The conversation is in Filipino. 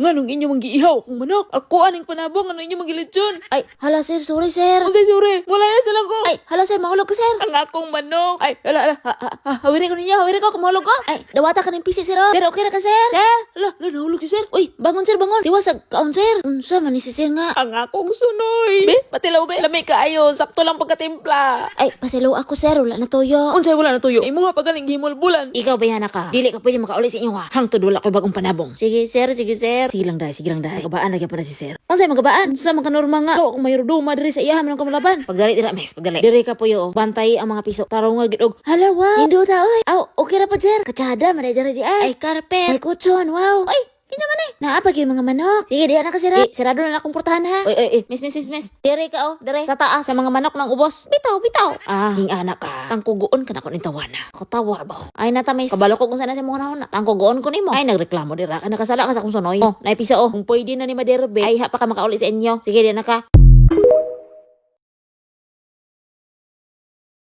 Nganong inyo manggiihaw kung manok. Ako aning panabong nganong inyo manggilitsyon. Ay, hala sir, sorry sir. Unsay sure? Mulayas na lang ko. Ay, hala sir, mahulog ko sir. Ang akong manok. Ay, hala. Hawiri ko ninyo, hawiri ko, kumahulog ko. Ay, dawata ka ng PC sir. Sir, okay na ka sir? Sir, nahulog si sir. Uy, bangon sir, bangon. Tiwasag kaon sir. Unsa man ni si sir nga? Ang akong sunoy. Be, patilaw be. Lami kaayo, sakto lang pagkatimpla. Ay, pasilaw ako sir, wala na toyo. Unsay wala na tuyo? Imuha pa galing himol bulan. Ikaw bayana ka. Dili ka pwede makauli sa inyo ha. Hangtod wala ko bagong panabong. Sige sir, sige sir. Sige lang dahi, sige lang dahi. Magabaan lagi pa na si sir. Unsay magabaan? Unsa man ka norma nga? Ikaw kung mayroduma diri sa iyahan man kamalaban. Pagdali dira mes, pagdali. Diri ka puyo. Bantay ang mga piso. Tarong nga gid og. Hala wow. Indo ta oy. Aw, okay ra pa sir. Katsada man diri di ay. Ay carpet. Ay kutsyon. Wow. Ay, kinsa man eh? Naapag yung mga manok. Sige, diha na ka sira. Sirado na akong portahan ha. Oy, miss. Diri ka oh, diri. Sa taas sa mga manok ng ubos. Bitaw. Ah, king anak ka. Tangkugoon ka na ko nintawana. Katawa ba? Ay natamis. Kabalo ko kung sana sa mga nahon na. Tangkugoon ko nimo. Ay nagreklamo dira. Ka nakasala ka sa akong sunoy. Oh, naipisa oh. Kung pwede na ni maderbe. Ay ha pa ka makauli sa inyo. Sige, diha na ka.